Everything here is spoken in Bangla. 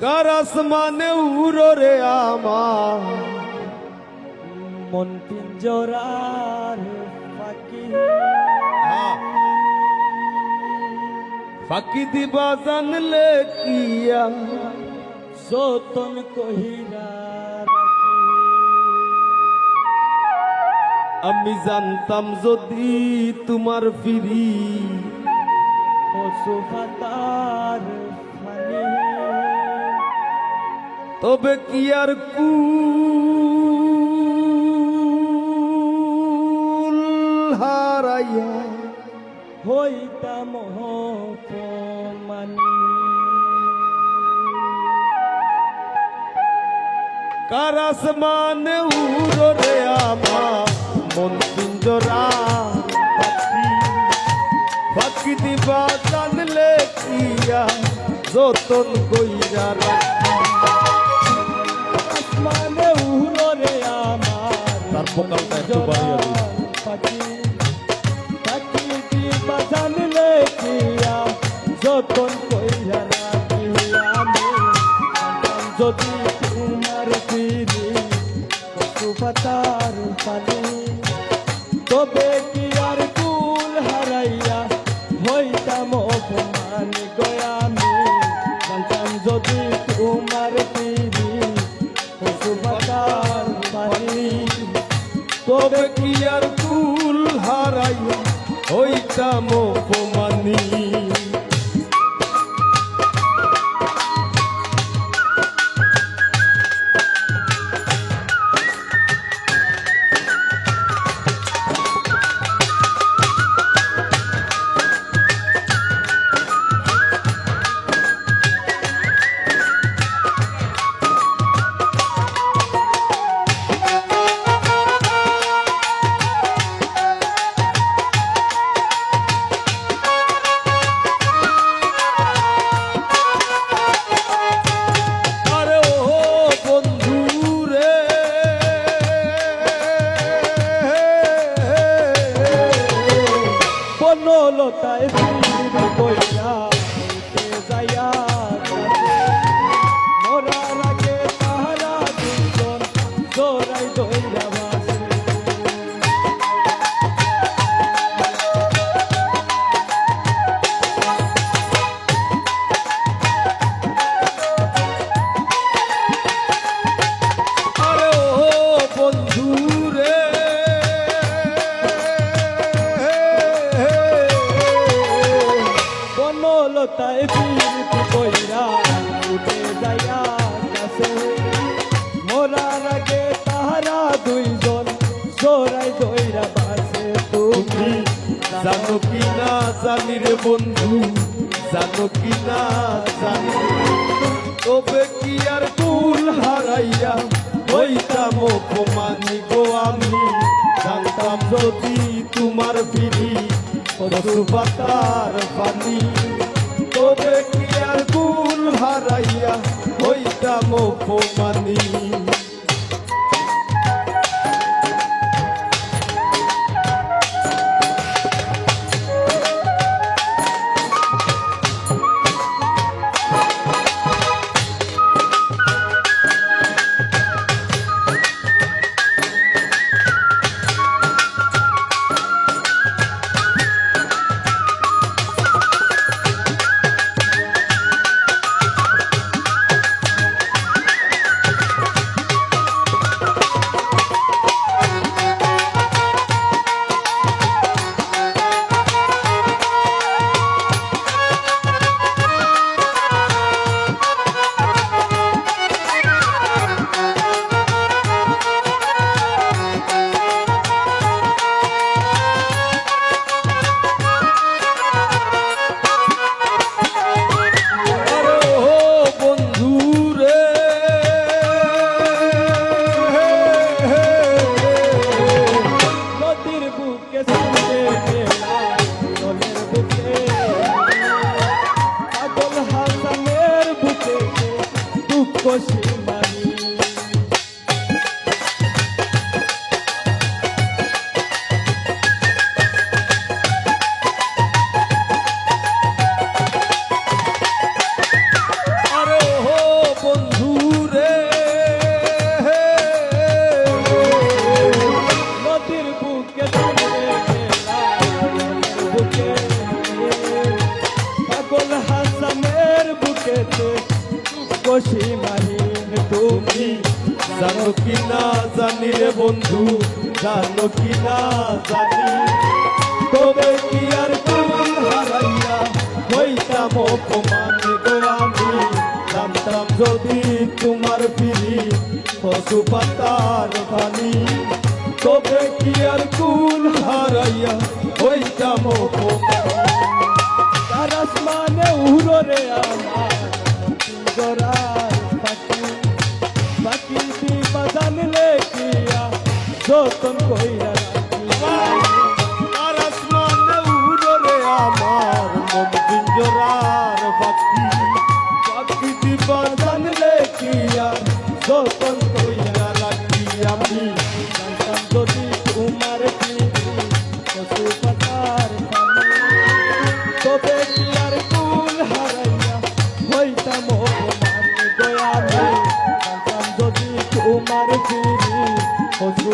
কার আসমানে উড়ো রে আমার মন পিঞ্জরার ফাঁকি ফাঁকি দিবা জানলে কিয়া যতন কহিরা আমি জানতাম যদি তোমার ফিরি পশু পাতার ফানি তবে কি আর কুল হারাইয়া হইতাম অপমানি কার আসমানে উড়ো রে আমার মন পিঞ্জরা পাখি ফাঁকি দিবা জানলে কিয়া যতন কইরা রাখি আসমানে উড়ো রে আমার তার ভোকালটা একটু বাড়িয়ে দিই। পাখি পাখি দিবা জানলে কিয়া যতন কইরা রাখি আমি যদি তোমার ফিরি পশু পাতার পানি তবে কি আর কুল হারাইয়া হইতাম অপমান গয়ামি জানতাম যদি তোমার ফিরি পশু পাতার পানি তবে কি আর কুল হারাইয়া হইতাম অপমানী বনলতায় ফির কইরা উঠে যাইয়া মরার আগে তাহারা দুজন জোড়াই দইরা বাসে আরে ও বন্ধু রে বনলতায় ফির কইরা উঠে যাইয়া কাছে মরার আগে তাহারা দুইজন জোড়াই দইরা বাসে তুমি জানো কি না জানি রে বন্ধু জানো কি না জানি তবে কি আর কুল হারাইয়া হইতাম অপমানী গো আমি জানতাম যদি তোমার ফিরি পশু পাতার পানি তবে কি আর কুল হারাইয়া হইতাম অপমানী তুমি জানো কি না জানি রে বন্ধু জানো কি না জানি তবে কি আর কুল হারাইয়া হইতাম অপমান গো আমি জানতাম যদি তোমার পিড়ি পশু পাতার পানি তবে কি আর কুল হারাইয়া হইতাম অপমান তার আসমানে উড়ো রে আমার পিঞ্জরার পাখি পাখি দিবা জানলে কিয়া যতন কইরা আর আসমানে উড়ে আমার মন পিঞ্জরার পাখি পাখি দিবার জানলে কি আর যতন কইরা রাখি আমি জানতাম যদি তোমার পিড়ি পশু পাতার পানি তবে কি আর কুল হারাইয়া হইতাম অপমান গো আমি জানতাম যদি তোমার পিড়ি পশু